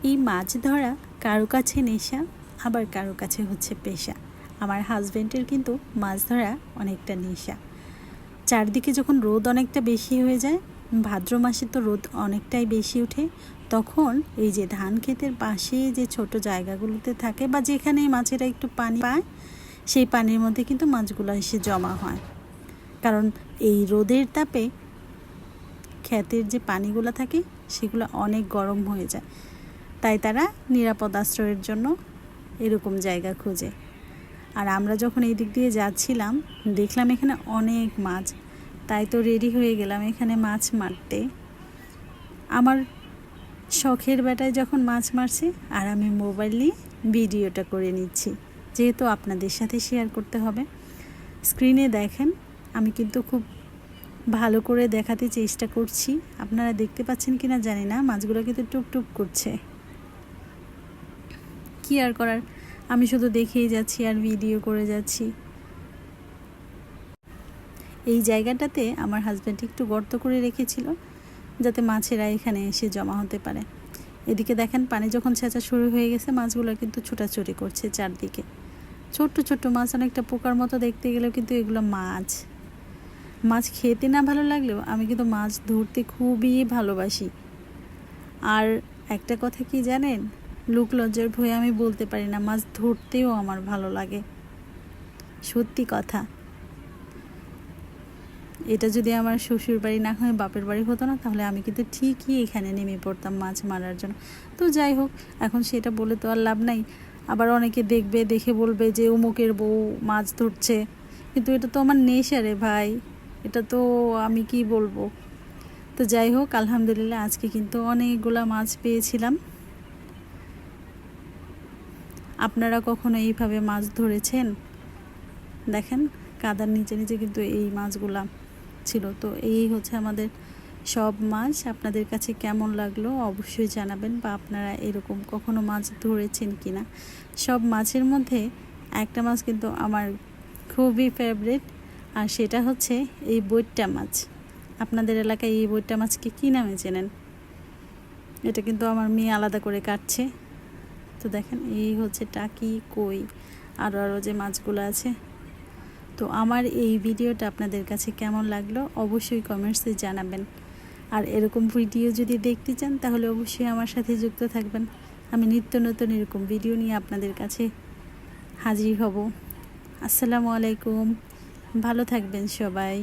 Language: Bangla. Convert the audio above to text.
এই মাছ ধরা কারো কাছে নেশা, আবার কারো কাছে হচ্ছে পেশা। আমার হাজব্যান্ডের কিন্তু মাছ ধরা অনেকটা নেশা। চারদিকে যখন রোদ অনেকটা বেশি হয়ে যায়, ভাদ্র মাসে তো রোদ অনেকটাই বেশি ওঠে, তখন এই যে ধান ক্ষেতের পাশে যে ছোট জায়গাগুলোতে থাকে বা যেখানে মাছেরা একটু পানি পায়, সেই পানির মধ্যে কিন্তু মাছগুলো এসে জমা হয়। কারণ এই রোদের তাপে ক্ষেতের যে পানিগুলো থাকে সেগুলো অনেক গরম হয়ে যায়, তাই তারা নিরাপদ আশ্রয়ের জন্য এরকম জায়গা খোঁজে। আর আমরা যখন এই দিক দিয়ে যাচ্ছিলাম, দেখলাম এখানে অনেক মাছ, তাই তো রেডি হয়ে গেলাম এখানে মাছ মারতে। আমার শখের বেটায় যখন মাছ মারছে আর আমি মোবাইল নিয়ে ভিডিওটা করে নিচ্ছি, যেহেতু আপনাদের সাথে শেয়ার করতে হবে। স্ক্রিনে দেখেন, আমি কিন্তু খুব ভালো করে দেখাতে চেষ্টা করছি। আপনারা দেখতে পাচ্ছেন কিনা জানি না, মাছগুলো কিন্তু টুপটুপ করছে। কি আর করার, আমি শুধু দেখেই যাচ্ছি আর ভিডিও করে যাচ্ছি। এই জায়গাটাতে আমার হাজব্যান্ড একটু গর্ত করে রেখেছিল, যাতে মাছেরা এখানে এসে জমা হতে পারে। এদিকে দেখেন, পানি যখন ছেঁচা শুরু হয়ে গেছে, মাছগুলো কিন্তু ছোটাছুটি করছে চারদিকে। ছোট্ট ছোট্ট মাছ, অনেকটা পোকার মতো দেখতে গেলেও কিন্তু এগুলো মাছ। মাছ খেতে না ভালো লাগলেও আমি কিন্তু মাছ ধরতে খুবই ভালোবাসি। আর একটা কথা কি জানেন, লোক লজ্জার ভয়ে আমি বলতে পারি না, মাছ ধরতেও আমার ভালো লাগে, সত্যি কথা। এটা যদি আমার শ্বশুর বাড়ি না হয় বাপের বাড়ি হতো না, তাহলে আমি কিন্তু ঠিকই এখানে নেমে পড়তাম মাছ মারার জন্য। তো যাই হোক, এখন সেটা বলে তো আর লাভ নাই। আবার অনেকে দেখবে, দেখে বলবে যে অমুকের বউ মাছ ধরছে, কিন্তু এটা তো আমার নেশা রে ভাই, এটা তো আমি কি বলবো। তো যাই হোক, আলহামদুলিল্লাহ আজকে কিন্তু অনেকগুলা মাছ পেয়েছিলাম। আপনারা কখনো এইভাবে মাছ ধরেছেন? দেখেন, কাদার নিচে নিচে কিন্তু এই মাছগুলা ছিল। তো এই হচ্ছে আমাদের সব মাছ। আপনাদের কাছে কেমন লাগলো অবশ্যই জানাবেন, বা আপনারা এরকম কখনো মাছ ধরেছেন কিনা। সব মাছের মধ্যে একটা মাছ কিন্তু আমার খুবই ফেভারিট, আর সেটা হচ্ছে এই বৈট্টা মাছ। আপনাদের এলাকায় এই বৈট্টা মাছকে কী নামে চেনেন? এটা কিন্তু আমার মেয়ে আলাদা করে কাটছে। তো দেখেন, এই হচ্ছে টাকি, কই, আরও যে মাছগুলো আছে। তো আমার এই ভিডিওটা আপনাদের কাছে কেমন লাগলো অবশ্যই কমেন্টসে জানাবেন। আর এরকম ভিডিও যদি দেখতে চান, তাহলে অবশ্যই আমার সাথে যুক্ত থাকবেন। আমি নিত্য নতুন এরকম ভিডিও নিয়ে আপনাদের কাছে হাজির হব। আসসালামু আলাইকুম, ভালো থাকবেন সবাই।